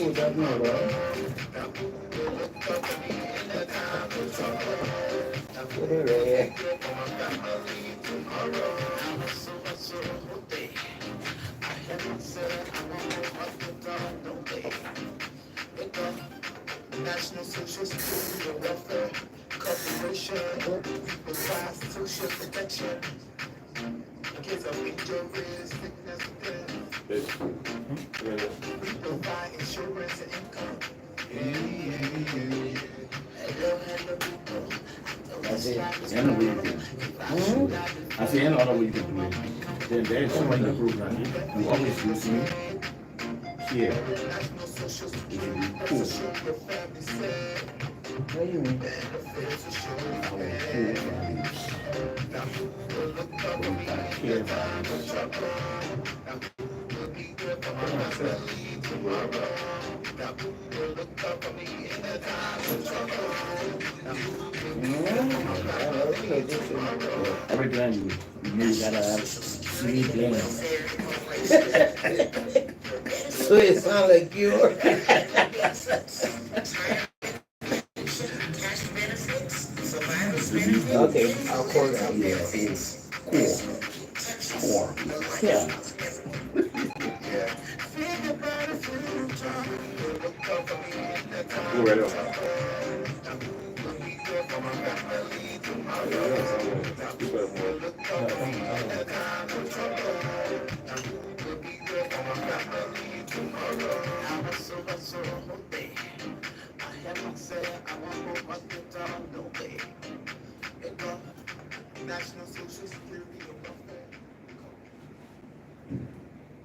Who doesn't know that? National Social Security and Welfare Corporation provides social protection. Kids of injuries, sickness, and death. We provide insurance and income. That's it. And the weekend. I say any other weekend to me. Then there's someone in the program who always gives me here. It will be cool. What do you mean? Every time you gotta have three games. So it sounds like you. Okay, I'll call it out. Yeah, cool. Yeah. Go right up.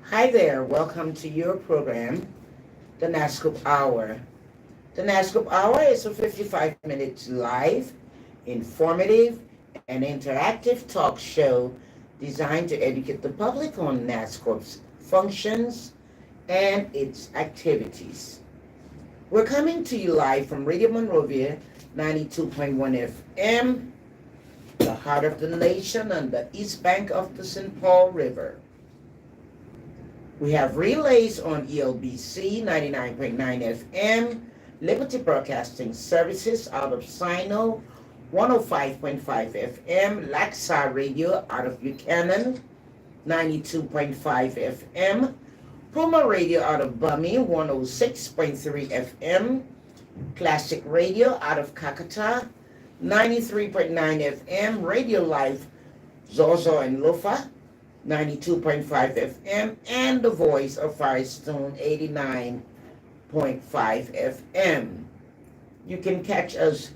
Hi there, welcome to your program, the NASSCORP Hour. The NASSCORP Hour is a 55-minute live, informative, and interactive talk show designed to educate the public on NASSCORP's functions and its activities. We're coming to you live from Radio Monrovia, 92.1 FM, the heart of the nation on the east bank of the St. Paul River. We have relays on ELBC 99.9 FM, Liberty Broadcasting Services out of Sino, 105.5 FM, Laxa Radio out of Buchanan, 92.5 FM, Puma Radio out of Bummy, 106.3 FM, Classic Radio out of Kakata, 93.9 FM, Radio Live Zozo and Lofa, 92.5 FM, and The Voice of Firestone, 89.5 FM. You can catch us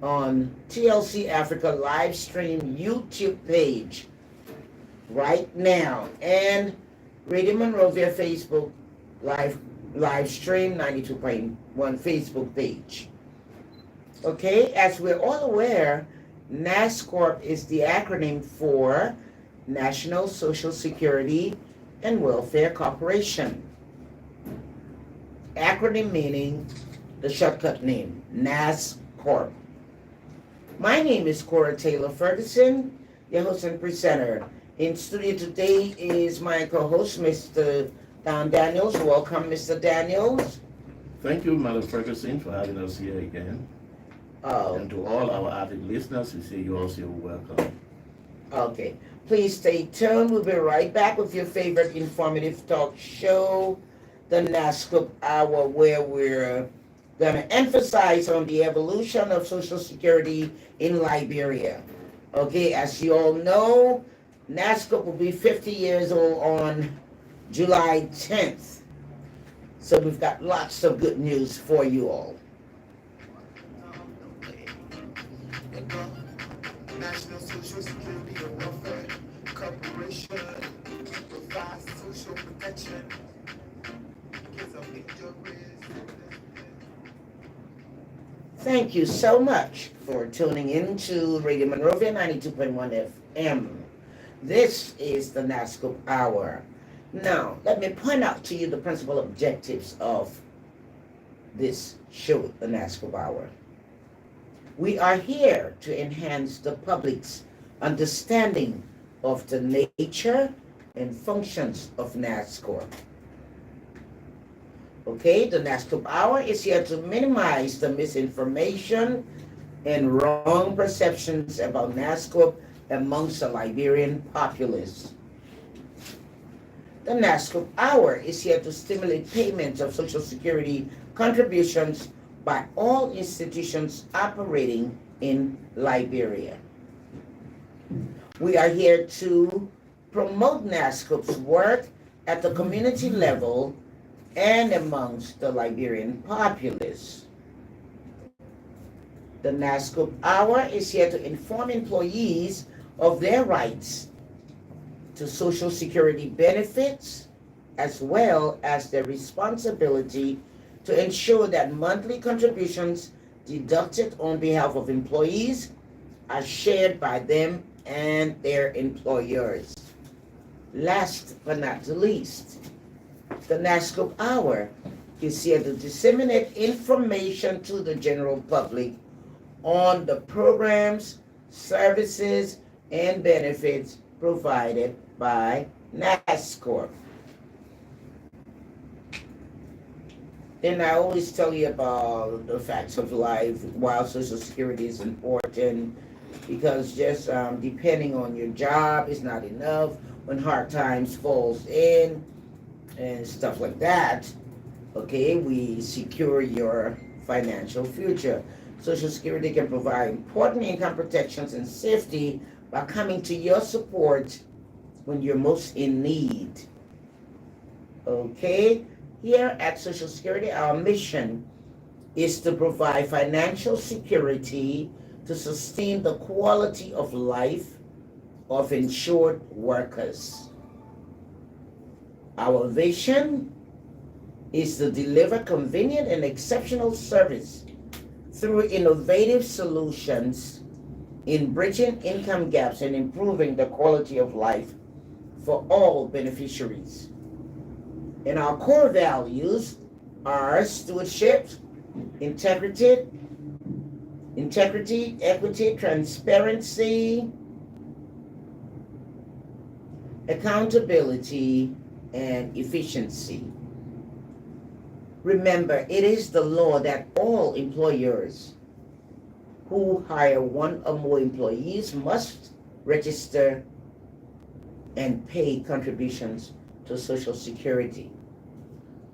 on TLC Africa live stream YouTube page right now, and Radio Monrovia Facebook live stream 92.1 Facebook page. Okay, as we're all aware, NASSCORP is the acronym for National Social Security and Welfare Corporation. Acronym meaning the shortcut name, NASSCORP. My name is Cora Taylor Ferguson, your host and presenter. In studio today is my co-host, Mr. Don Daniels. Welcome, Mr. Daniels. Thank you, Madam Ferguson, for having us here again. And to all our avid listeners, we say you're also welcome. Okay. Please stay tuned. We'll be right back with your favorite informative talk show, the NASSCORP Hour, where we're going to emphasize on the evolution of Social Security in Liberia. Okay, as you all know, NASSCORP will be 50 years old on July 10th. So we've got lots of good news for you all. National Social Security and Welfare Corporation provides social protection. Kids of injuries. Thank you so much for tuning in to Radio Monrovia 92.1 FM. This is the NASSCORP Hour. Now, let me point out to you the principal objectives of this show, the NASSCORP Hour. We are here to enhance the public's understanding of the nature and functions of NASSCORP. Okay, the NASSCORP Hour is here to minimize the misinformation and wrong perceptions about NASSCORP amongst the Liberian populace. The NASSCORP Hour is here to stimulate payments of Social Security contributions by all institutions operating in Liberia. We are here to promote NASSCORP's work at the community level and amongst the Liberian populace. The NASSCORP Hour is here to inform employees of their rights to Social Security benefits, as well as their responsibility to ensure that monthly contributions deducted on behalf of employees are shared by them and their employers. Last but not the least, the NASSCORP Hour is here to disseminate information to the general public on the programs, services, and benefits provided by NASSCORP. Then I always tell you about the facts of life, why Social Security is important, because just depending on your job is not enough. When hard times falls in and stuff like that, okay, we secure your financial future. Social Security can provide important income protections and safety by coming to your support when you're most in need. Okay, here at Social Security, our mission is to provide financial security to sustain the quality of life of insured workers. Our vision is to deliver convenient and exceptional service through innovative solutions in bridging income gaps and improving the quality of life for all beneficiaries. And our core values are stewardship, integrity, equity, transparency, accountability, and efficiency. Remember, it is the law that all employers who hire one or more employees must register and pay contributions to Social Security.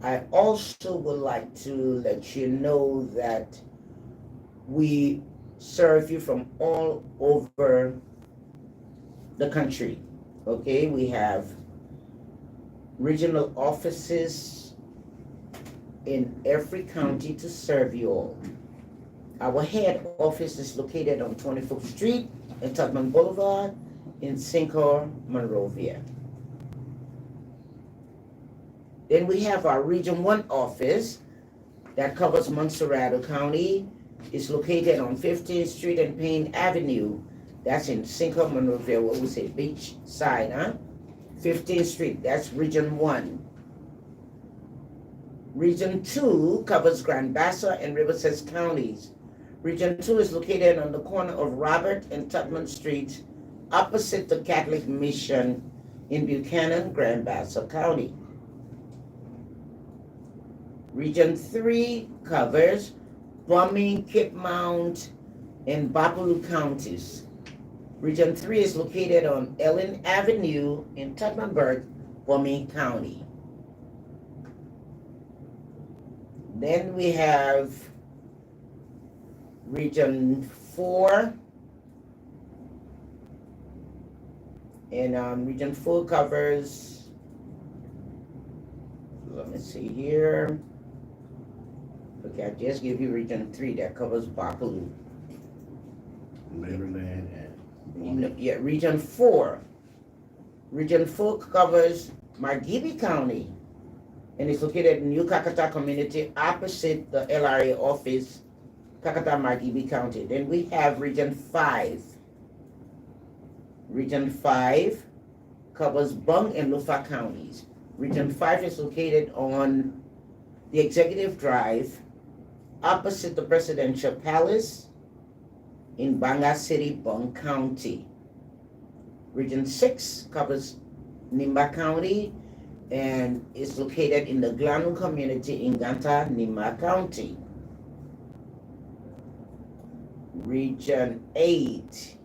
I also would like to let you know that we serve you from all over the country. Okay, we have regional offices in every county to serve you all. Our head office is located on 24th Street and Tubman Boulevard in Cora, Monrovia. Then we have our Region 1 office that covers Montserrado County. It's located on 15th Street and Payne Avenue. That's in Cora, Monrovia, what we say, beach side, huh? 15th Street, that's Region 1. Region 2 covers Grand Bassa and Riverside counties. Region 2 is located on the corner of Robert and Tubman Street, opposite the Catholic Mission in Buchanan, Grand Bassa County. Region 3 covers Bumming, Cape Mount, and Bapaloo counties. Region 3 is located on Ellen Avenue in Tubmanburg, Bumming County. Then we have Region 4, and Region 4 covers, let me see here. Okay, I just give you Region 3 that covers Bapaloo. Maryland and Yeah, Region 4. Region 4 covers Margibi County, and it's located in New Kakata community opposite the LRA office, Kakata, Margibi County. Then we have Region 5. Region 5 covers Bung and Lufa counties. Region 5 is located on the Executive Drive, opposite the Presidential Palace in Banga City, Bung County. Region 6 covers Nimba County, and it's located in the Glenwood community in Ganta-Nima County. Region 8.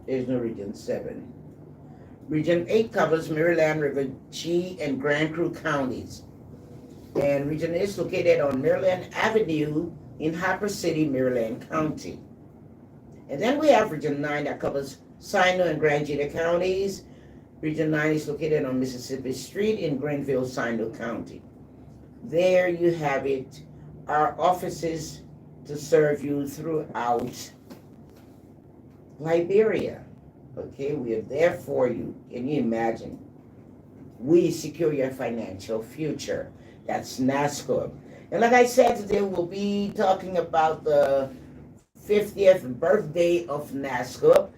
There's no Region 7. Region 8 covers Maryland, River G, and Grand Crew counties. And Region 8 is located on Maryland Avenue in Harper City, Maryland County. And then we have Region 9 that covers Sino and Grand Gila counties. Region 9 is located on Mississippi Street in Greenville, Sino County. There you have it, our offices to serve you throughout Liberia. Okay, we are there for you. Can you imagine? We secure your financial future. That's NASSCORP. And like I said, today we'll be talking about the 50th birthday of NASSCORP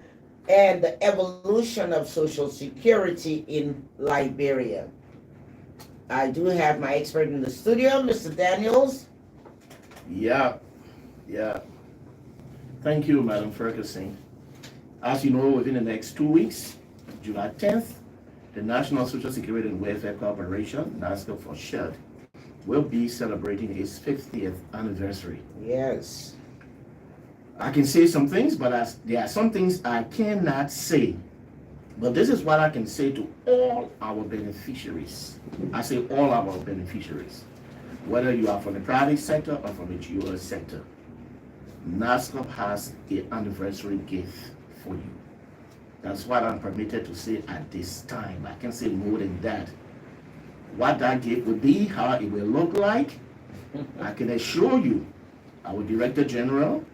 and the evolution of Social Security in Liberia. I do have my expert in the studio, Mr. Daniels. Yeah. Thank you, Madam Ferguson. As you know, within the next 2 weeks, July 10th, the National Social Security and Welfare Corporation, NASSCORP for short, will be celebrating its 50th anniversary. Yes. I can say some things, but there are some things I cannot say. But this is what I can say to all our beneficiaries. I say all our beneficiaries, whether you are from the private sector or from the GOS sector. NASSCORP has an anniversary gift for you. That's what I'm permitted to say at this time. I can't say more than that. What that gift will be, how it will look like, I can assure you, our Director General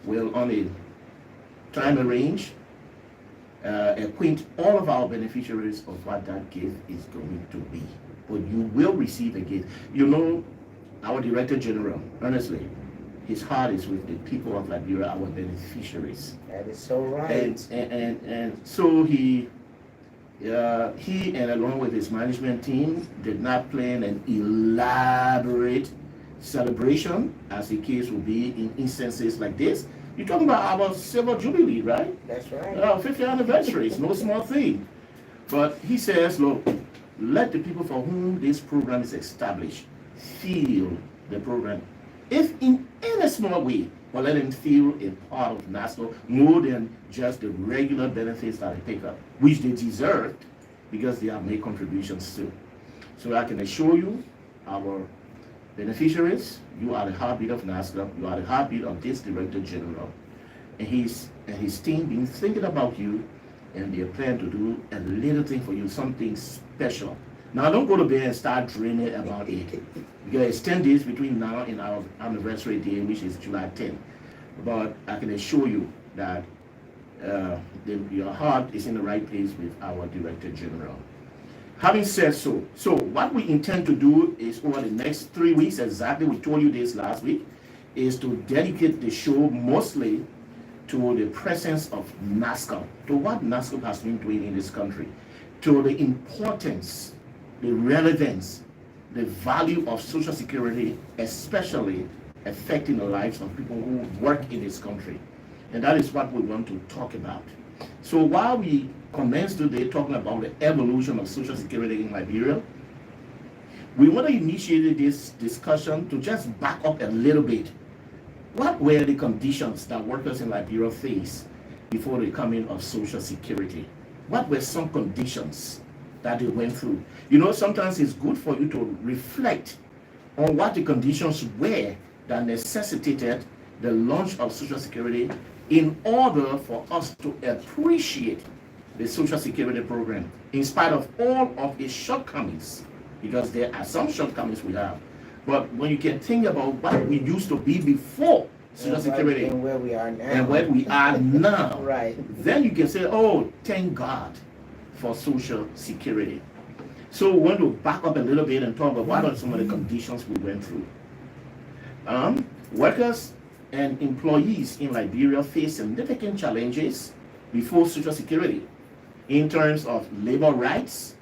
will on a time arrange acquaint all of our beneficiaries of what that gift is going to be. But you will receive a gift. You know, our Director General, honestly, his heart is with the people of Liberia, our beneficiaries. That is so right. And so he and along with his management team did not plan an elaborate celebration, as the case will be in instances like this. You're talking about our Silver Jubilee, right? That's right. 50th anniversary is no small thing. But he says, look, let the people for whom this program is established feel the program. If in any small way, but let them feel a part of NASSCORP more than just the regular benefits that they pick up, which they deserve because they have made contributions too. So I can assure you, our beneficiaries, you are the heartbeat of NASSCORP, you are the heartbeat of this Director General. And his team been thinking about you, and they plan to do a little thing for you, something special. Now don't go to bed and start dreaming about it. Because it's 10 days between now and our anniversary day, which is July 10th. But I can assure you that your heart is in the right place with our Director General. Having said so what we intend to do is over the next 3 weeks, exactly, we told you this last week, is to dedicate the show mostly to the presence of NASSCORP, to what NASSCORP has been doing in this country, to the importance, the relevance, the value of Social Security, especially affecting the lives of people who work in this country. And that is what we want to talk about. So while we commence today talking about the evolution of Social Security in Liberia, we want to initiate this discussion to just back up a little bit. What were the conditions that workers in Liberia faced before the coming of Social Security? What were some conditions that they went through? You know, sometimes it's good for you to reflect on what the conditions were that necessitated the launch of Social Security in order for us to appreciate the Social Security program in spite of all of its shortcomings, because there are some shortcomings we have. But when you can think about what we used to be before Social Security and where we are now, right, then you can say, oh, thank God for Social Security. So we want to back up a little bit and talk about what are some of the conditions we went through. Workers and employees in Liberia face significant challenges before Social Security in terms of labor rights,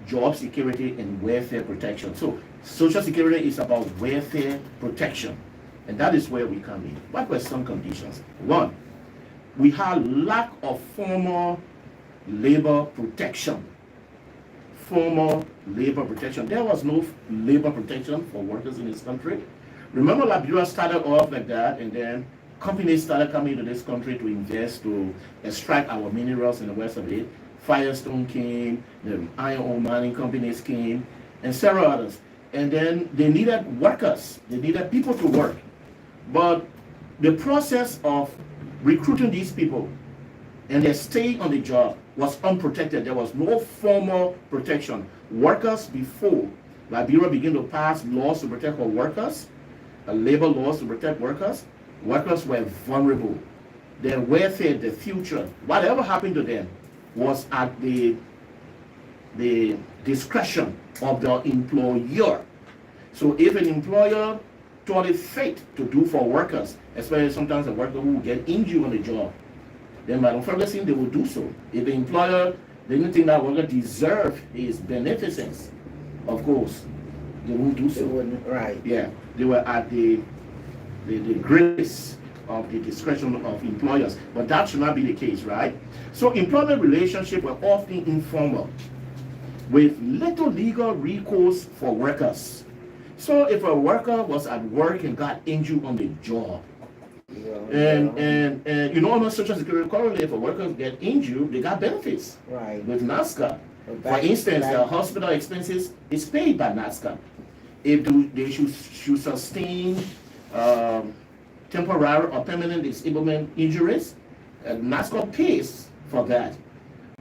job security, and welfare protection. So Social Security is about welfare protection, and that is where we come in. What were some conditions? One, we had lack of formal labor protection formal labor protection. There was no labor protection for workers in this country. Remember, Liberia started off like that, and then companies started coming to this country to invest, to extract our minerals in the west of it. Firestone came, the iron ore mining companies came, and several others. And then they needed workers. They needed people to work. But the process of recruiting these people and their staying on the job was unprotected. There was no formal protection. Workers, before Liberia began to pass laws to protect our workers, labor laws to protect workers were vulnerable. Their welfare, their future, whatever happened to them was at the discretion of the employer. So if an employer thought it fit to do for workers, especially sometimes a worker who will get injured on the job, then by the first thing they will do so. If the employer didn't think that worker deserved his beneficence, of course, they won't do so. They wouldn't, right. Yeah, they were at the grace of the discretion of employers, but that should not be the case, right? So employment relationships were often informal, with little legal recourse for workers. So if a worker was at work and got injured on the job, and you know, on Social Security currently, if a worker get injured, they got benefits, right, with NASSCORP. For instance, the hospital expenses is paid by NASSCORP. If they should sustain temporary or permanent disablement injuries, NASSCORP pays for that.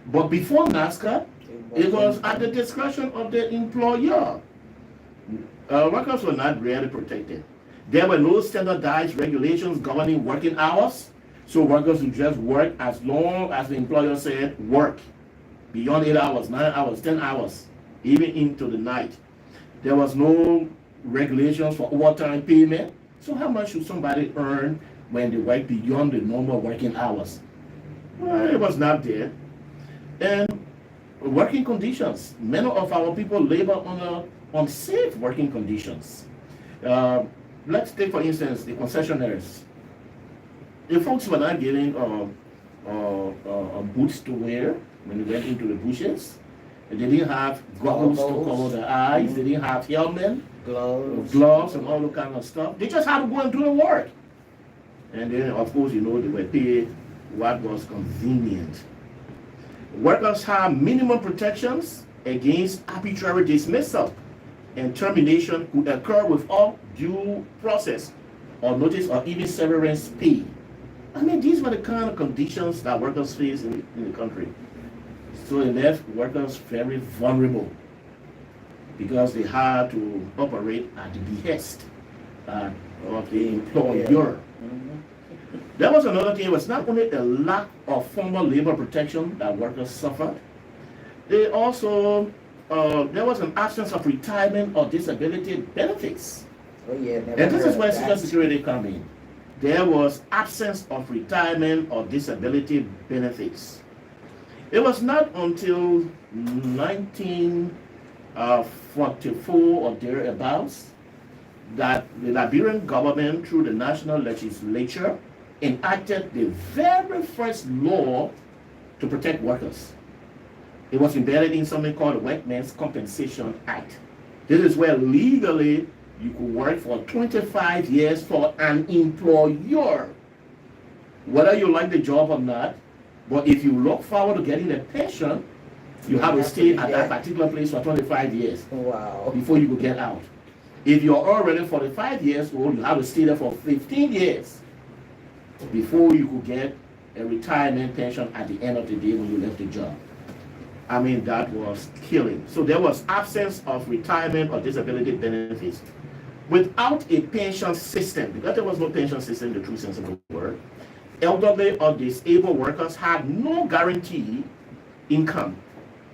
But before NASSCORP, it was at the discretion of the employer. Workers were not really protected. There were no standardized regulations governing working hours, so workers would just work as long as the employer said work. Beyond 8 hours, 9 hours, 10 hours, even into the night. There was no regulations for overtime payment. So how much should somebody earn when they work beyond the normal working hours? Well, it was not there. And working conditions. Many of our people labor under unsafe working conditions. Let's take, for instance, the concessionaires. The folks were not getting boots to wear when they went into the bushes. They didn't have goggles to cover their eyes. They didn't have helmet, gloves, and all that kind of stuff. They just had to go and do the work. And then, of course, you know, they were paid what was convenient. Workers have minimum protections against arbitrary dismissal, and termination could occur without due process or notice or even severance pay. I mean, these were the kind of conditions that workers face in the country. So it left workers very vulnerable because they had to operate at the behest of the employer. There was another thing. It was not only the lack of formal labor protection that workers suffered, they also there was an absence of retirement or disability benefits. Oh, yeah, and this is where Social Security comes in. There was absence of retirement or disability benefits. It was not until 1944 or thereabouts that the Liberian government, through the national legislature, enacted the very first law to protect workers. It was embedded in something called the Workmen's Compensation Act. This is where legally you could work for 25 years for an employer, whether you like the job or not. But if you look forward to getting a pension, you have to stay at that particular place for 25 years before you could get out. If you're already 45 years old, you have to stay there for 15 years before you could get a retirement pension at the end of the day when you left the job. I mean, that was killing. So there was absence of retirement or disability benefits. Without a pension system, because there was no pension system in the true sense of the word, elderly or disabled workers had no guaranteed income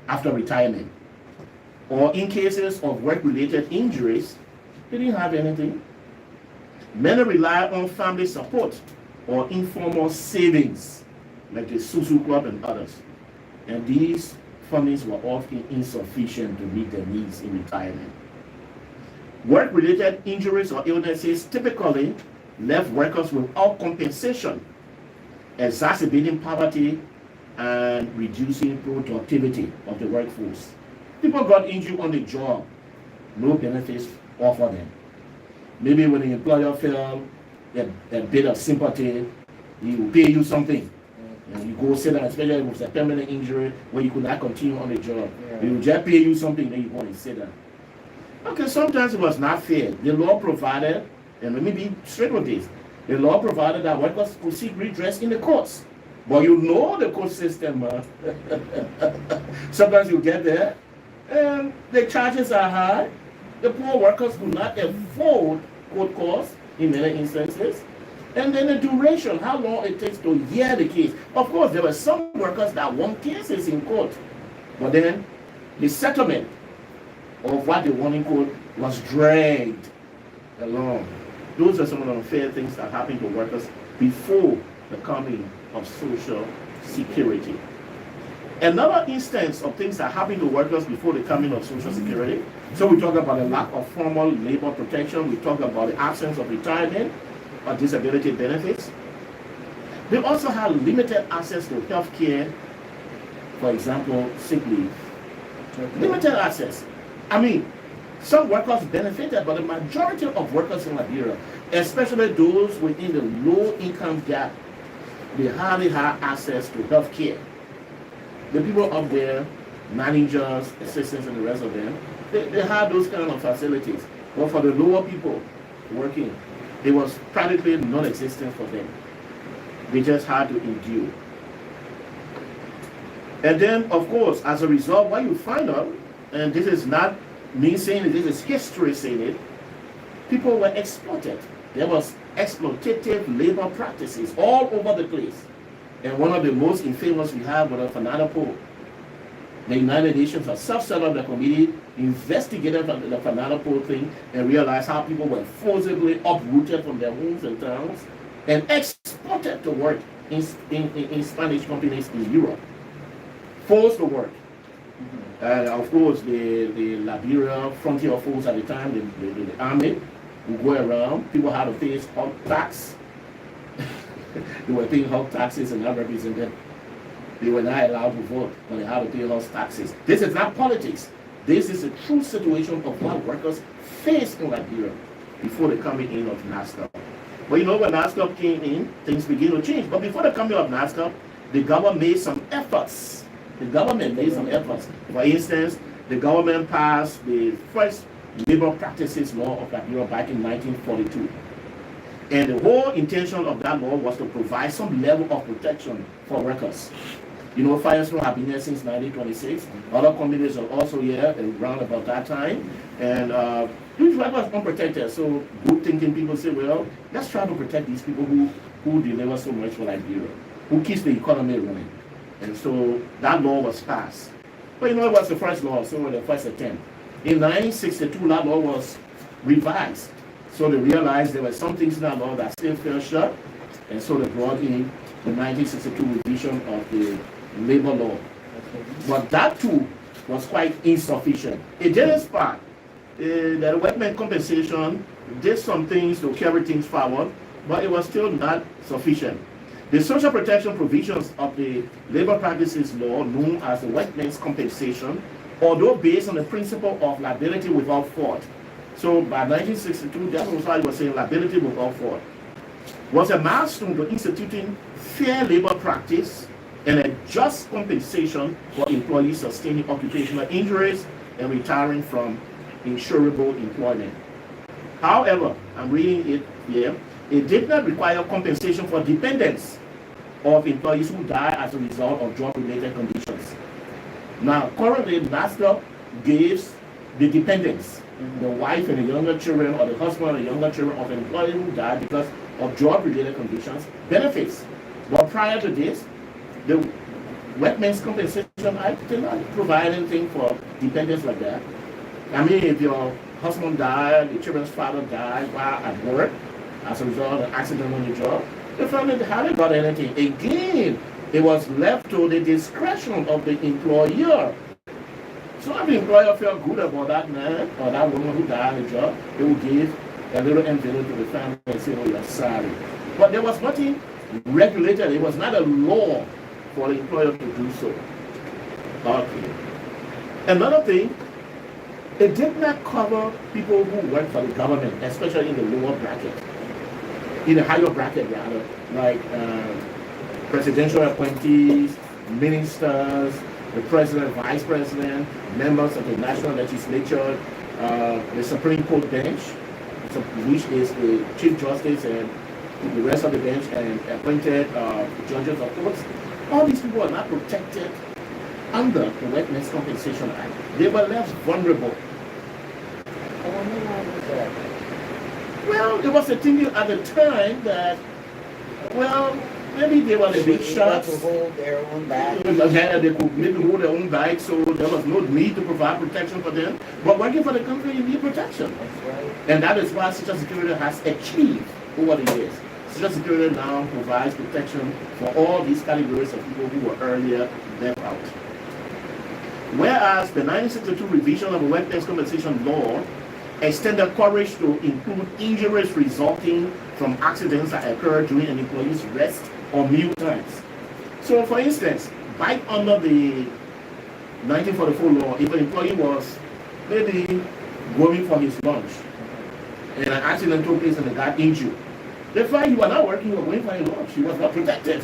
after retirement. Or in cases of work-related injuries, they didn't have anything. Many rely on family support or informal savings, like the Susu Club and others. And these fundings were often insufficient to meet their needs in retirement. Work-related injuries or illnesses typically left workers without compensation, exacerbating poverty and reducing productivity of the workforce. People got injured on the job, no benefits offered them. Maybe when the employer felt a bit of sympathy, he will pay you something. And you go sit down, especially if it's a permanent injury where you could not continue on the job. He will just pay you something, then you go and sit down. Okay, sometimes it was not fair. The law provided, and let me be straight with this, the law provided that workers could seek redress in the courts. But you know the court system, sometimes you get there, and the charges are high. The poor workers could not afford court costs in many instances. And then the duration, how long it takes to hear the case. Of course, there were some workers that won cases in court. But then the settlement of what they won in court was dragged along. Those are some of the unfair things that happened to workers before the coming of Social Security. Another instance of things that happened to workers before the coming of Social Security. So we talk about the lack of formal labor protection. We talk about the absence of retirement or disability benefits. They also had limited access to health care, for example, sick leave. Limited access. I mean, some workers benefited, but the majority of workers in Liberia, especially those within the low income gap, they hardly had access to health care. The people up there, managers, assistants, and the rest of them, they had those kind of facilities. But for the lower people working, it was practically non-existent for them. They just had to endure. And then, of course, as a result, what you find out, and this is not me saying it, this is history saying it, people were exploited. There was exploitative labor practices all over the place. And one of the most infamous we have was the Fanadapo. The United Nations has set up the committee, investigated the Fanadapo thing, and realized how people were forcibly uprooted from their homes and towns and exported to work in Spanish companies in Europe. Forced to work. Of course, the Liberia frontier force at the time, the army, would go around. People had to pay hog tax. They were paying hog taxes and not represented. They were not allowed to vote, but they had to pay hog taxes. This is not politics. This is a true situation of what workers faced in Liberia before the coming in of NASSCORP. But you know, when NASSCORP came in, things began to change. But before the coming of NASSCORP, the government made some efforts. For instance, the government passed the first labor practices law of Liberia back in 1942. And the whole intention of that law was to provide some level of protection for workers. You know, Firestone have been here since 1926. Other communities are also here around about that time. And these workers are unprotected. So good thinking people say, well, let's try to protect these people who deliver so much for Liberia, who keeps the economy running. And so that law was passed. But you know, it was the first law, so the first attempt. In 1962, that law was revised. So they realized there were some things in that law that still fell short. And so they brought in the 1962 revision of the labor law. But that too was quite insufficient. It didn't spark. The workmen compensation did some things to carry things forward, but it was still not sufficient. The social protection provisions of the labor practices law, known as the workmen's compensation, although based on the principle of liability without fault. So by 1962, that was why I was saying liability without fault, was a milestone to instituting fair labor practice and a just compensation for employees sustaining occupational injuries and retiring from insurable employment. However, I'm reading it here, it did not require compensation for dependents of employees who die as a result of job-related conditions. Now, currently, NASSCORP gives the dependents, the wife and the younger children, or the husband and the younger children of an employee who died because of job-related conditions, benefits. But prior to this, the Workmen's Compensation Act did not provide anything for dependents like that. I mean, if your husband died, the children's father died while at work as a result of an accident on the job, the family hadn't got anything. Again, it was left to the discretion of the employer. So if the employer felt good about that man or that woman who died on the job, they would give a little envelope to the family and say, oh, you're sorry. But there was nothing regulated. It was not a law for the employer to do so. Okay. Another thing, it did not cover people who work for the government, especially in the lower bracket, in the higher bracket rather, like presidential appointees, ministers, the president, vice president, members of the national legislature, the Supreme Court bench, which is the Chief Justice and the rest of the bench, and appointed judges of courts. All these people are not protected under the Workmen's Compensation Act. They were left vulnerable. I wonder why was that? Well, there was a thing at the time that, well, maybe they were the big shots. To hold their own back. Yeah, they could maybe hold their own back, so there was no need to provide protection for them. But working for the country, you need protection. That's right. And that is why Social Security has achieved over the years. Social Security now provides protection for all these categories of people who were earlier left out. Whereas the 1962 revision of the Workmen's Compensation Law extended coverage to include injuries resulting from accidents that occur during an employee's rest or meal times. So, for instance, back under the 1944 law, if an employee was maybe going for his lunch and an accident took place and they got injured, they find you were not working, you were going for your lunch, you was not protected.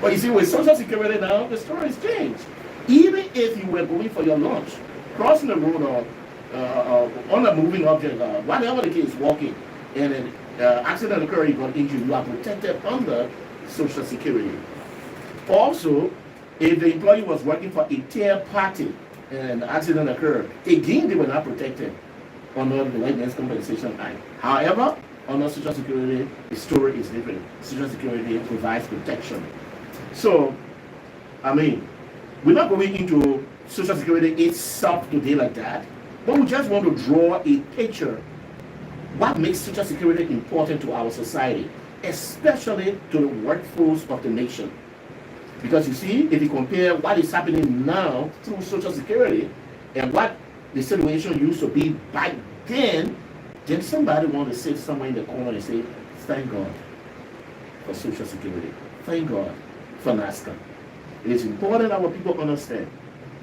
But you see, with Social Security now, the story has changed. Even if you were going for your lunch, crossing the road or on a moving object, whatever the case, walking, and an accident occurred, you got injured, you are protected under Social Security. Also, if the employee was working for a third party and an accident occurred, again, they were not protected under the Workmen's Compensation Act. However, under Social Security, the story is different. Social Security provides protection. So, I mean, we're not going into Social Security itself today like that, but we just want to draw a picture. What makes Social Security important to our society, especially to the workforce of the nation? Because you see, if you compare what is happening now through Social Security and what the situation used to be back then somebody want to sit somewhere in the corner and say, thank God for Social Security. Thank God for NASSCORP. It is important our people understand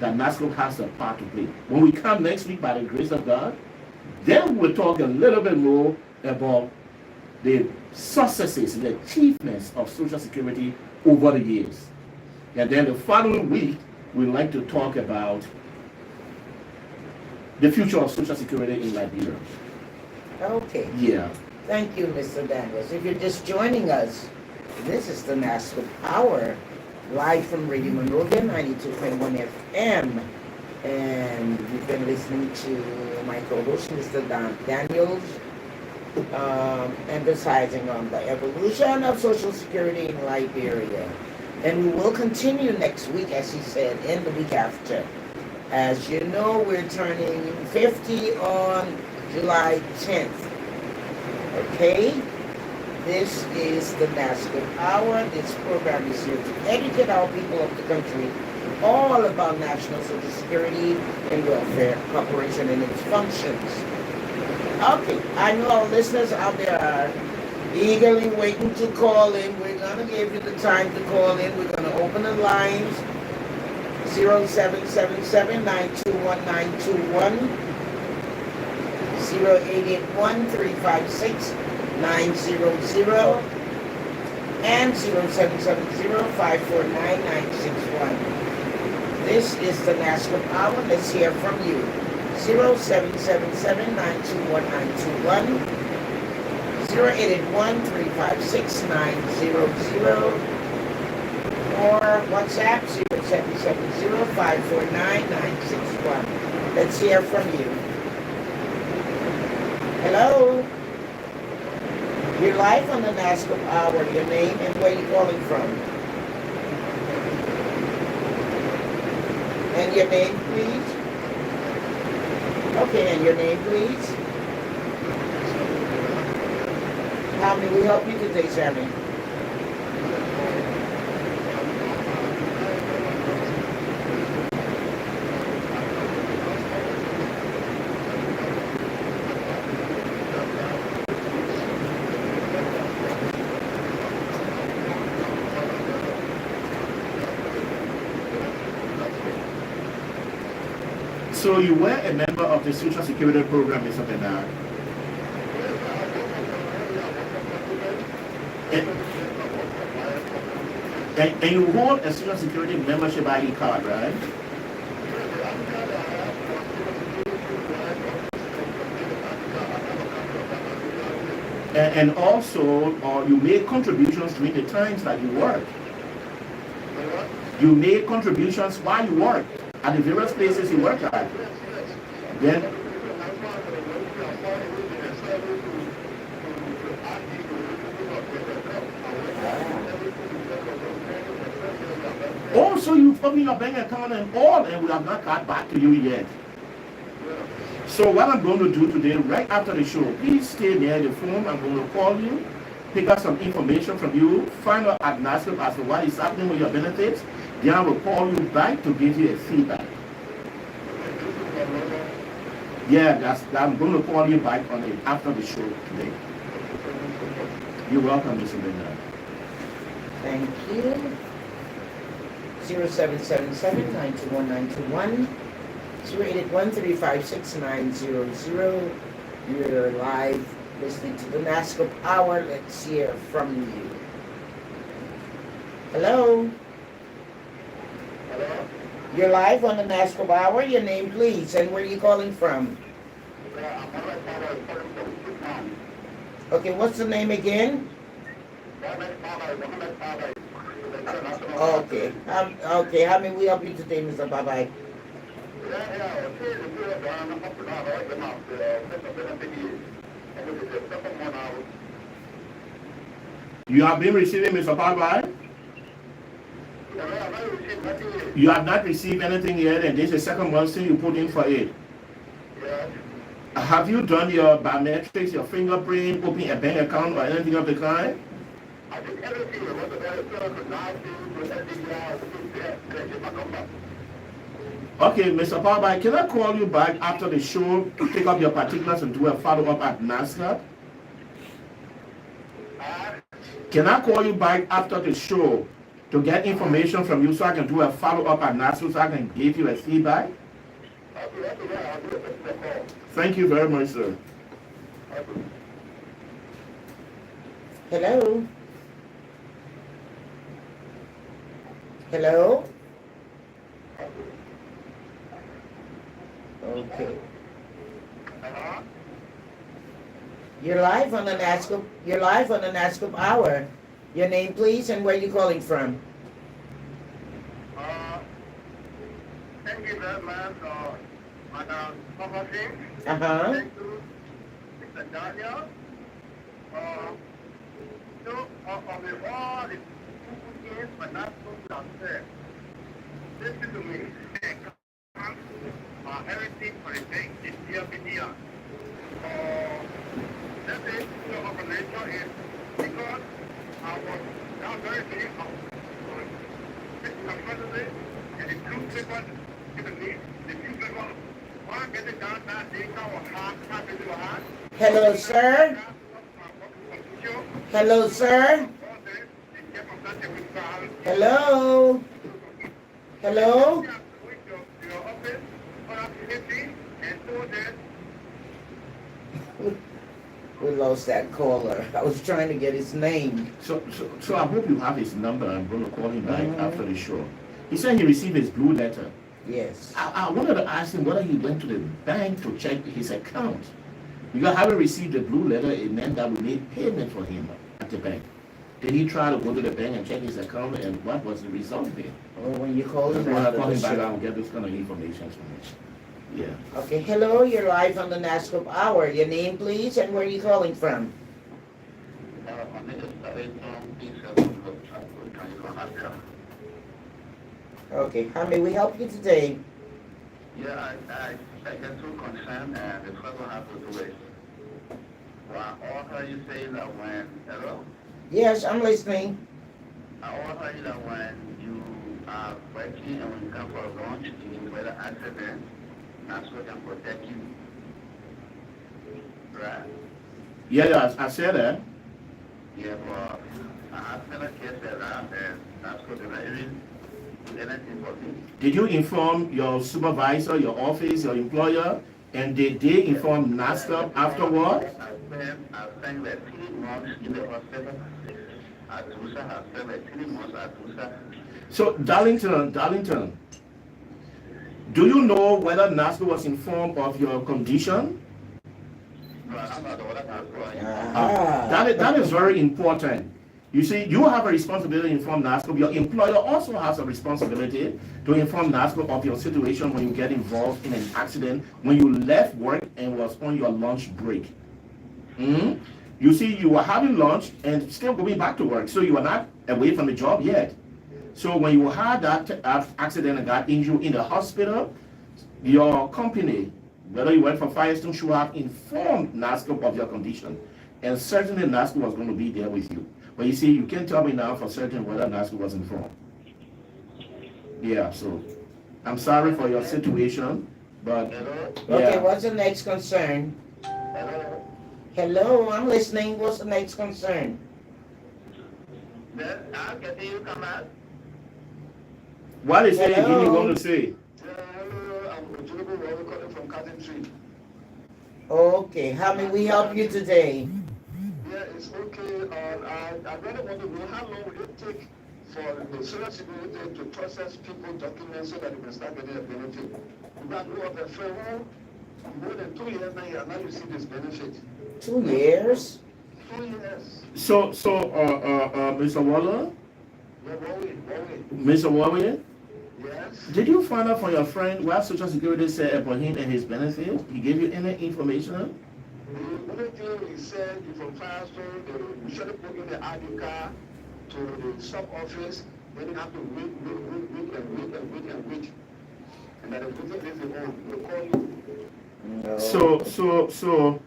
that NASSCORP has a part to play. When we come next week, by the grace of God, then we'll talk a little bit more about the successes, the achievements of Social Security over the years. And then the following week, we'd like to talk about the future of Social Security in Liberia. Okay. Yeah. Thank you, Mr. Daniels. If you're just joining us, this is the NASSCORP Hour, live from Radio Monrovia, 92.1 FM. And you've been listening to my co-host, Mr. Daniels, emphasizing on the evolution of Social Security in Liberia. And we will continue next week, as he said, and the week after. As you know, we're turning 50 on July 10th. Okay? This is the NASSCORP Hour. This program is here to educate our people of the country all about National Social Security and Welfare Corporation and its functions. Okay, I know our listeners out there are eagerly waiting to call in. We're going to give you the time to call in. We're going to open the lines. 0777-921-921, 0881-356-900, and 0770-549-961. This is the NASSCORP Hour. Let's hear from you. 0777-921-921, 0881-356-900, or WhatsApp 0770-549-961. Let's hear from you. Hello? You're live on the NASSCORP Hour. Your name and where you're calling from. And your name, please? Okay, and your name, please? How may we help you today, Sammy? So you were a member of the Social Security program, Mr. Bernard. And you hold a Social Security membership ID card, right? And also, you made contributions during the times that you worked. You made contributions while you worked at the various places you worked at. Then, also you've opened your bank account and all, and we have not got back to you yet. So what I'm going to do today, right after the show, please stay near the phone. I'm going to call you, pick up some information from you, find out at NASSCORP as to what is happening with your benefits. Then I will call you back to give you a feedback. Yeah, I'm going to call you back on it after the show today. You're welcome, Mr. Bernard. Thank you. 0777-921-921. 0881-356-900. You're live listening to the NASSCORP Hour. Let's hear from you. Hello? Hello? You're live on the NASSCORP Hour. Your name, please, and where are you calling from? Okay, what's the name again? Okay. Okay, how may we help you today, Mr. Bye-bye? You have been receiving, Mr. Bye-bye? You have not received anything yet, and this is the second month since you put in for it. Have you done your biometrics, your fingerprint, opening a bank account, or anything of the kind? I think everything was Okay, Mr. Bye-bye, can I call you back after the show to pick up your particulars and do a follow-up at NASSCORP? Can I call you back after the show to get information from you so I can do a follow-up at NASSCORP so I can give you a feedback? Thank you very much, sir. Hello? Hello? Okay. You're live on the NASSCORP. You're live on the NASSCORP Hour. Your name, please, and where are you calling from? Thank you very much, Madam Thomasin. Uh-huh. Thank you, Mr. Daniel. So, of all the games, but not so downstairs. Listen to me. Everything for the bank is here with you. That is the organization is because I was now very sick of Mr. President and the two people given me, the two people, one getting down that they come or hard, Hello, sir. Hello, sir. Hello. Hello. We lost that caller. I was trying to get his name. So I hope you have his number. I'm going to call him back after the show. He said he received his blue letter. Yes. I wanted to ask him whether he went to the bank to check his account. Because having received the blue letter, it meant that we made payment for him at the bank. Did he try to go to the bank and check his account, and what was the result there? Well, when you call him When I after call the him back, show. I'll get this kind of information from him. Yeah. Okay, hello, you're live on the NASSCORP Hour. Your name, please, and where are you calling from? Okay, how may we help you today? Yeah, I get so concerned and the trouble have to do it. Well, also you say that when, hello? Yes, I'm listening. I also you that when you are working and when you come for a lunch, you need weather accident, NASSCORP can protect you. Right? Yeah, I said that. Yeah, but I have been a case that and NASSCORP is even anything for me. Did you inform your supervisor, your office, your employer, and did they inform NASSCORP afterward? I spent like 3 months in the hospital. I spent like 3 months at Tusa. So, Darlington, do you know whether NASSCORP was informed of your condition? No, I'm not the one that That is very important. You see, you have a responsibility to inform NASSCORP. Your employer also has a responsibility to inform NASSCORP of your situation when you get involved in an accident, when you left work and was on your lunch break. You see, you were having lunch and still going back to work, so you were not away from the job yet. So when you had that accident and got injured in the hospital, your company, whether you work for Firestone, should have informed NASSCORP of your condition. And certainly NASSCORP was going to be there with you. But you see, you can't tell me now for certain whether NASSCORP was informed. Yeah, so I'm sorry for your situation, but Okay, what's the next concern? Hello, I'm listening. What's the next concern? Then I'll get you come out. What is it Hello? you want to say? Hello, I'm calling from Cousin Tree. Okay, how may we help you today? Yeah, it's okay. I really want to know how long will it take for the Social Security to process people documents so that they can start getting a benefit. You got know of a friend more than 2 years now you see this benefit. 2 years? 2 years. So, Mr. Waller, Yeah, Mr. Warrior, yes. did you find out from your friend what Social Security said about him and his benefit? He gave you any information? The only thing he said is from Firestone, they usually put in the ID card to the sub-office, then you have to wait. And that the person is the home. They'll call you. So,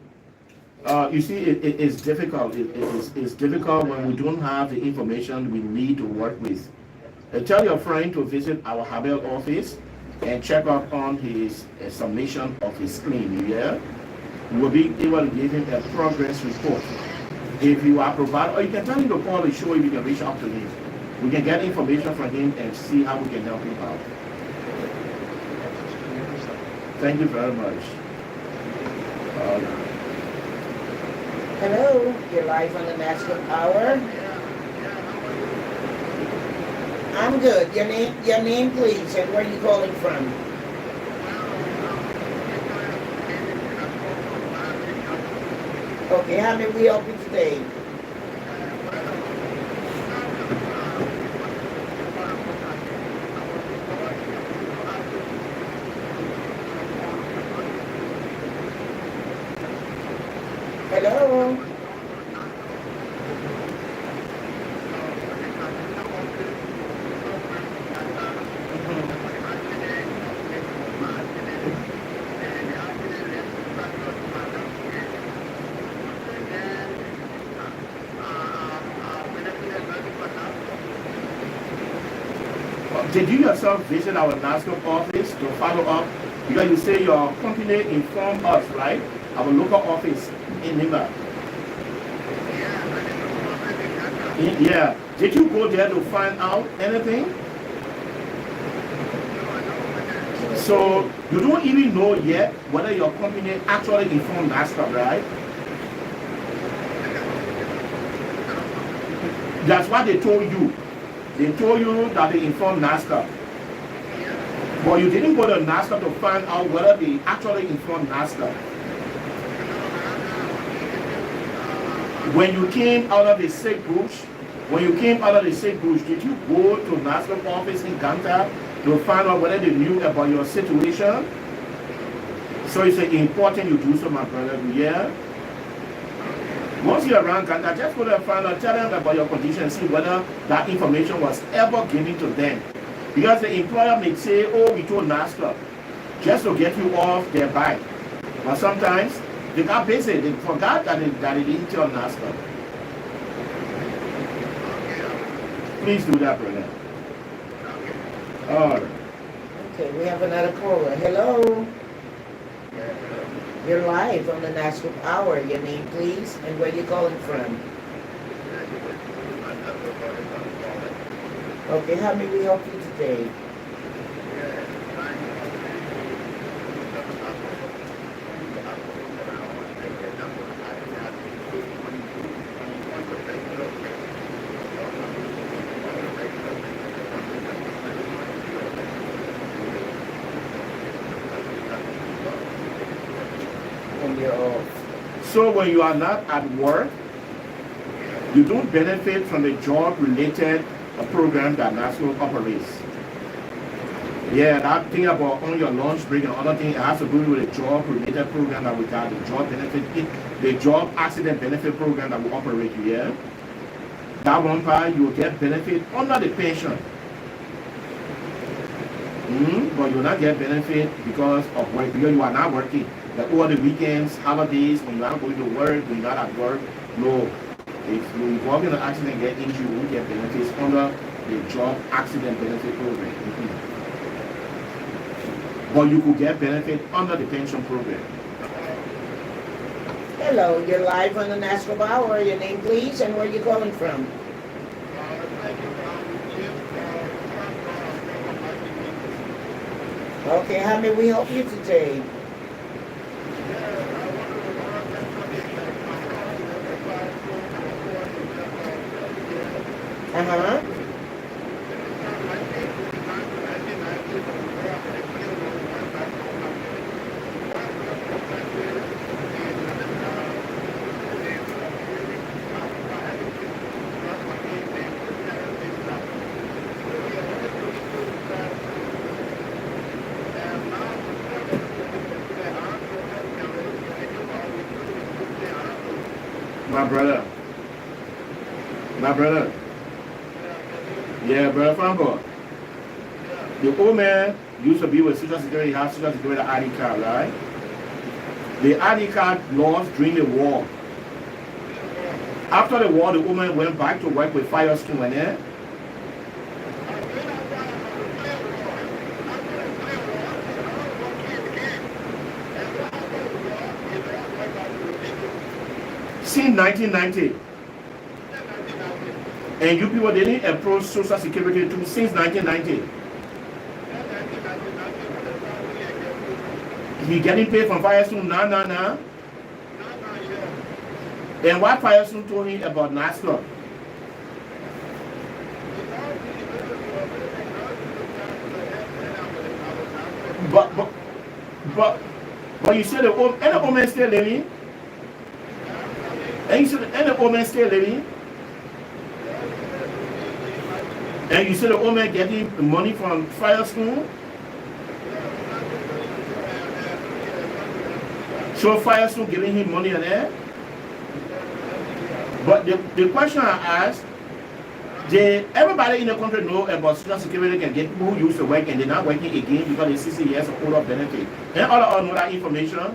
you see, it's difficult. It's difficult when we don't have the information we need to work with. Tell your friend to visit our Habel office and check up on his submission of his claim. Yeah, we'll be able to give him a progress report. If you are provided, or you can tell him to call the show if you can reach out to him. We can get information from him and see how we can help him out. Thank you very much. Hello, you're live on the NASSCORP Hour. I'm good. Your name, please, and where are you calling from? Okay, how may we help you today? Hello? Did you yourself visit our NASSCORP office to follow up? Because you say your company informed us, right? Our local office in Nima. Yeah. Did you go there to find out anything? So you don't even know yet whether your company actually informed NASSCORP, right? That's what they told you. They told you that they informed NASSCORP. But you didn't go to NASSCORP to find out whether they actually informed NASSCORP. When you came out of the sick bush, did you go to NASSCORP office in Ganta to find out whether they knew about your situation? So it's important you do so, my brother. Yeah. Once you're around Ganta, just go there and find out, tell them about your condition and see whether that information was ever given to them. Because the employer may say, oh, we told NASSCORP, just to get you off their bike. But sometimes they got busy, they forgot that they didn't tell NASSCORP. Please do that, brother. All right. Okay, we have another caller. Hello? You're live on the NASSCORP Hour. Your name, please, and where you calling from? Okay, how may we help you today? When you're off. So when you are not at work, you don't benefit from the job-related program that NASSCORP operates. Yeah, that thing about on your lunch break and other thing, it has to do with the job-related program that we got, the job benefit, the job accident benefit program that we operate here. That one part, you will get benefit under the pension. But you will not get benefit because of work, because you are not working. Like over the weekends, holidays, when you are going to work, when you are not at work, no. If you involve in an accident and get injured, you will get benefits under the job accident benefit program. But you could get benefit under the pension program. Hello, you're live on the NASSCORP Hour. Your name, please, and where you calling from? Okay, how may we help you today? Uh-huh. My brother. Yeah, brother Franco. The old man used to be with Social Security, have Social Security ID card, right? The ID card lost during the war. After the war, the old man went back to work with Firestone and then since 1990. And you people didn't approach Social Security too since 1990. He getting paid from Firestone now. And what Firestone told him about NASSCORP? But you said the old man still living? And you said the old man still living? And you said the old man getting money from Firestone? So Firestone giving him money and that? But the question I asked, everybody in the country know about Social Security can get people who used to work and they're not working again because they're 60 years of older benefit. And all of us know that information.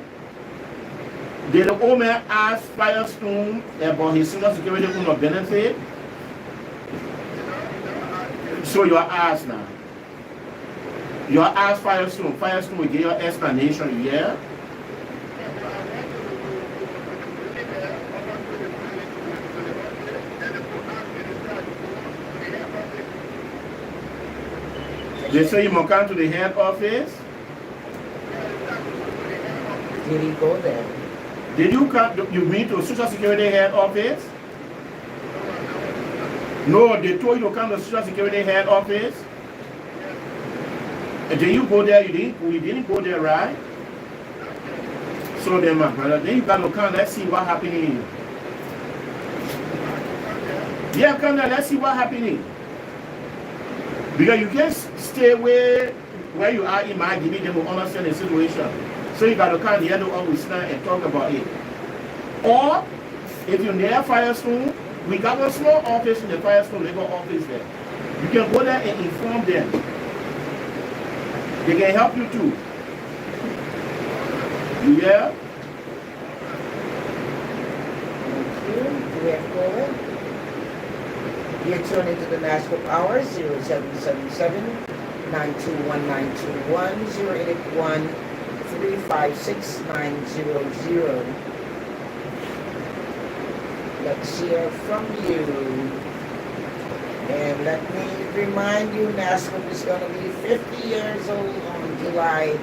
Did the old man ask Firestone about his Social Security benefit? So you are asked now. You are asked Firestone. Firestone will give you an explanation, yeah? They say you must come to the head office. Did he go there? Did you come? You mean to Social Security head office? No, they told you to come to Social Security head office. And then you go there. You didn't go there, right? So then, my brother, then you got to come. Let's see what happening. Yeah, come there. Let's see what happening. Because you can't stay where you are in my giving them will understand the situation. So you got to come here to always stand and talk about it. Or if you're near Firestone, we got a small office in the Firestone legal office there. You can go there and inform them. They can help you too. You hear? Thank you. Do we have caller? You're tuned into the NASSCORP Hour, 0777-921-91, 081-356-900. Let's hear from you. And let me remind you, NASSCORP is going to be 50 years old on July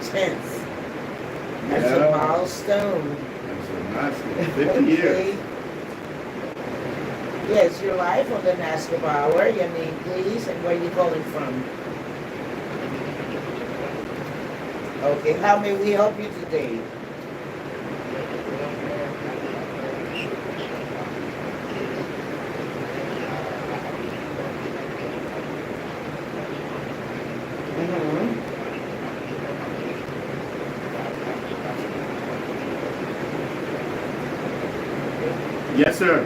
10th. That's a Yeah. milestone. That's a nice 50 years. Yes, you're live on the NASSCORP Hour. Your name, please, and where you calling from. Okay, how may we help you today? Mhm. Yes, sir.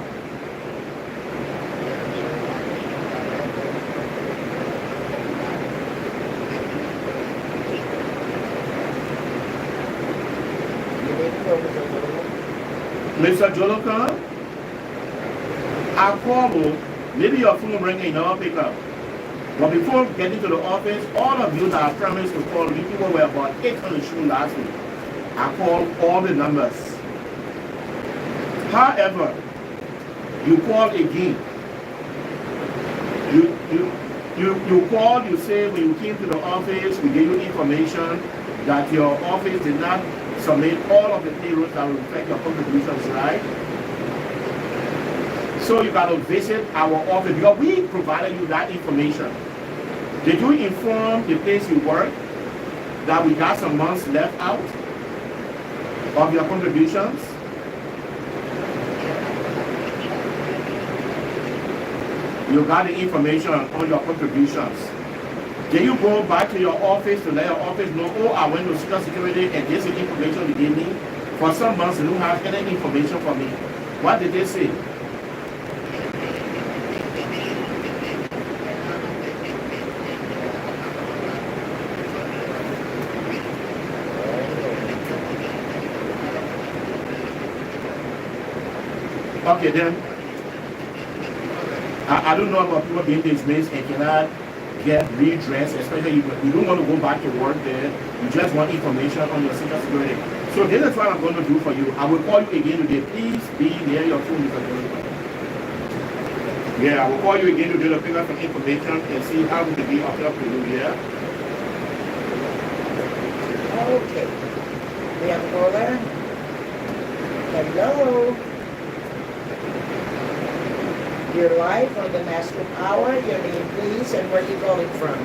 Your name, focus a little. Mr. Joloka, I'll call you. Maybe your phone ringing, you don't pick up. But before getting to the office, all of you that I promised to call, you people were about 8 on the shoe last week. I called all the numbers. However, you call again. You called, you say when you came to the office, we gave you information that your office did not submit all of the payrolls that will reflect your contributions, right? So you got to visit our office because we provided you that information. Did you inform the place you work that we got some months left out of your contributions? You got the information on your contributions. Can you go back to your office to let your office know, oh, I went to Social Security and this is the information you gave me? For some months, they don't have any information for me. What did they say? Okay, then. I don't know about people being dismissed and cannot get redressed, especially if you don't want to go back to work there. You just want information on your Social Security. So this is what I'm going to do for you. I will call you again today. Please be near your phone. Yeah, I will call you again today to pick up some information and see how we can be up to you. Yeah. Okay. We have a caller. Hello. You're live on the NASSCORP Hour. Your name, please, and where you calling from.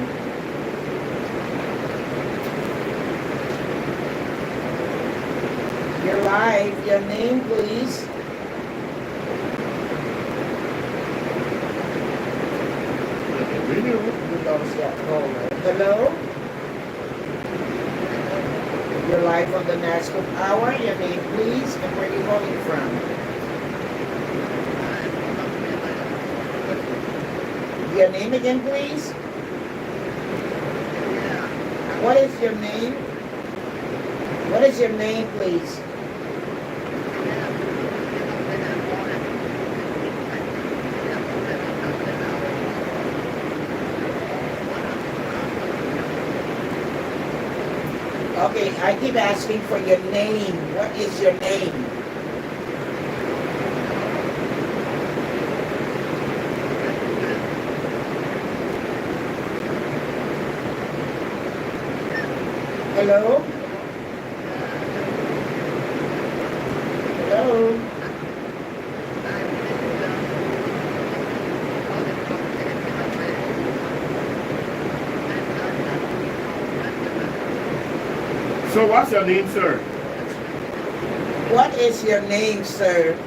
You're live. Your name, please. You lost that caller. Hello? You're live on the NASSCORP Hour. Your name, please, and where you calling from. Your name again, please? What is your name? What is your name, please? Okay, I keep asking for your name. What is your name? Hello? Hello? So what's your name, sir? What is your name, sir?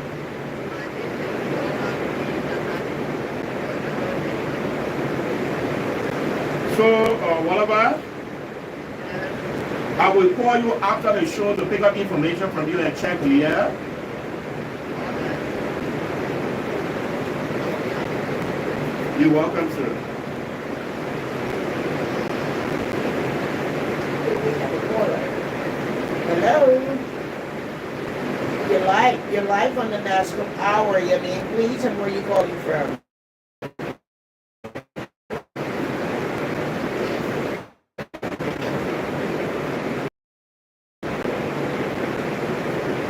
So, what about? I will call you after the show to pick up information from you and check the air. You're welcome, sir. Hello? You're live on the NASSCORP Hour. Your name, please, and where you calling from.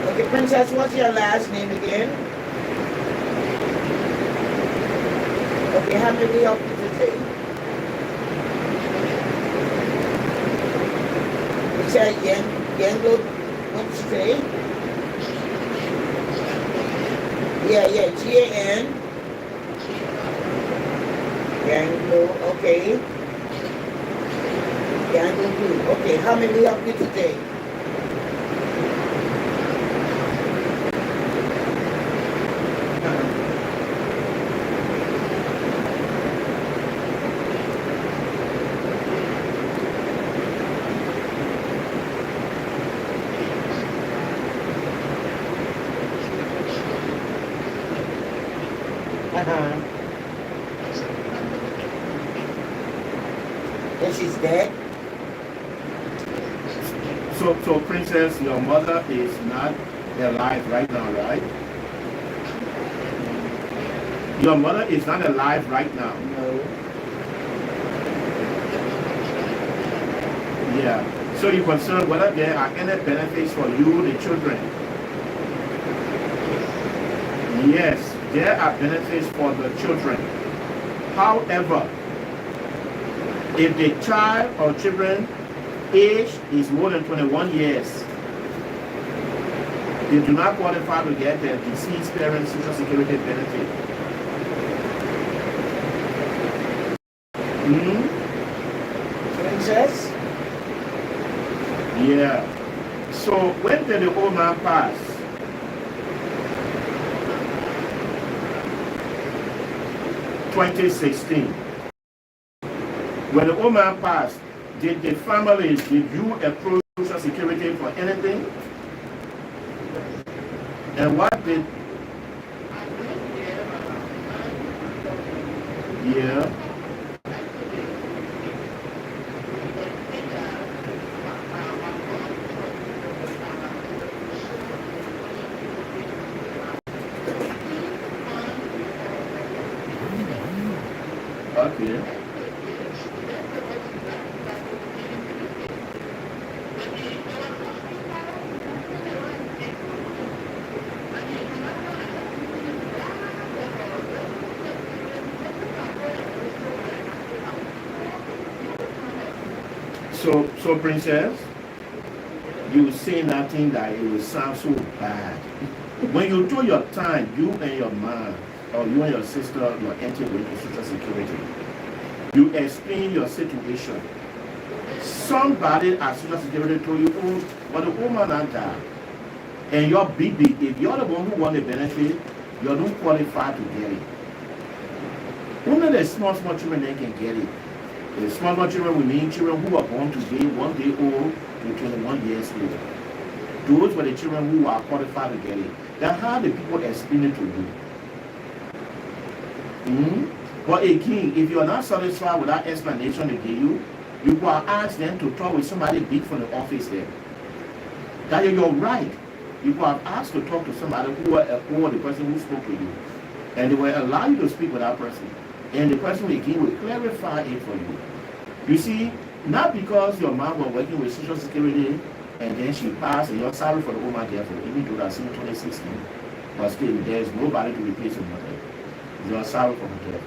Okay, Princess, what's your last name again? Okay, how may we help you Okay. You said Yango, what you say? Yeah, G-A-N. Yango, okay. Yango Blue. Okay, how many of you today? And she's dead? So Princess, your mother is not alive right now, right? Your mother is not alive right now. No. Yeah. So you're concerned whether there are any benefits for you, the children. Yes, there are benefits for the children. However, if the child or children age is more than 21 years, they do not qualify to get the deceased parent's Social Security benefit. Princess? Yeah. So when did the old man pass? (2016). When the old man passed, did the family, did you approach Social Security for anything? And what did? Yeah. Okay. So Princess, you say nothing that it will sound so bad. When you do your time, you and your mom, or you and your sister, you are entering with Social Security. You explain your situation. Somebody at Social Security told you, oh, but the woman not died. And your baby, if you're the one who want the benefit, you don't qualify to get it. Only the small children they can get it. The small children will mean children who are born today, 1 day old to 21 years old. Those were the children who are qualified to get it. That's how the people explain it to you. But again, if you are not satisfied with that explanation they give you, you will ask them to talk with somebody big from the office there. That you're right. You will have asked to talk to somebody who are the person who spoke to you. And they will allow you to speak with that person. And the person again will clarify it for you. You see, not because your mom was working with Social Security and then she passed and you're sorry for the woman therefore, even though that's in 2016. But still, there's nobody to replace your mother. You're sorry for her death.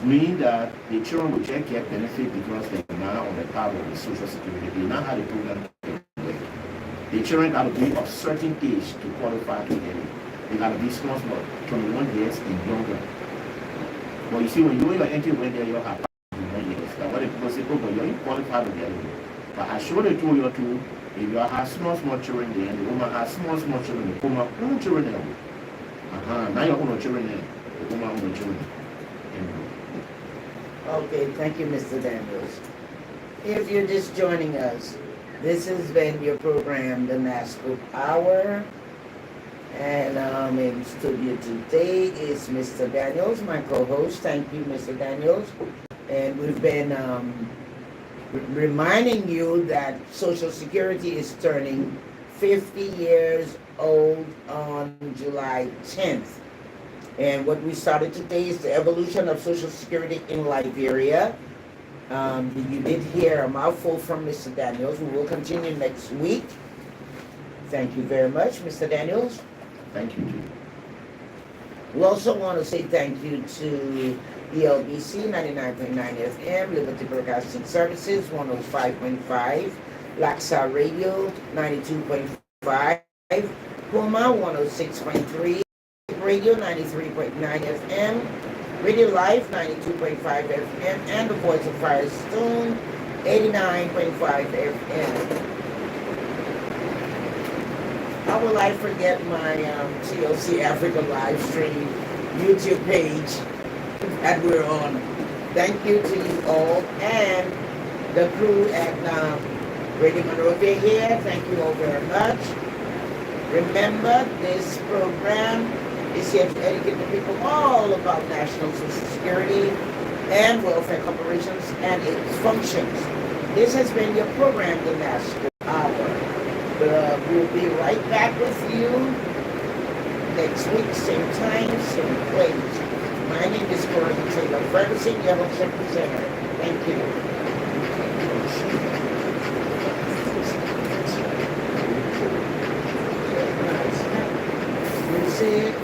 Meaning that the children will just get benefit because the man or the power of the Social Security. They not how the program works. The children got to be of certain age to qualify to get it. They got to be small, 21 years and younger. But you see, when you are entering when they're your happy, that's what the people say, oh, but you're qualified to get it. But I sure they told you too, if you have small children there, and the woman has small children, the woman own children there. Now you're own children there, the woman own children. Okay, thank you, Mr. Daniels. If you're just joining us, this has been your program, the NASSCORP Hour. And in studio today is Mr. Daniels, my co-host. Thank you, Mr. Daniels. And we've been reminding you that Social Security is turning 50 years old on July 10th. And what we started today is the evolution of Social Security in Liberia. You did hear a mouthful from Mr. Daniels. We will continue next week. Thank you very much, Mr. Daniels. Thank you, too. We also want to say thank you to ELBC 99.9 FM, Liberty Broadcasting Services 105.5, Laxa Radio 92.5, Puma 106.3, Radio 93.9 FM, Radio Life 92.5 FM, and the Voice of Firestone 89.5 FM. How will I forget my TLC Africa live stream YouTube page that we're on? Thank you to you all and the crew at Radio Monrovia here. Thank you all very much. Remember, this program is here to educate the people all about national social security and welfare corporations and its functions. This has been your program, the NASSCORP Hour. We'll be right back with you next week, same time, same place. My name is Cora Taylor Ferguson, your host and presenter. Thank you. Music.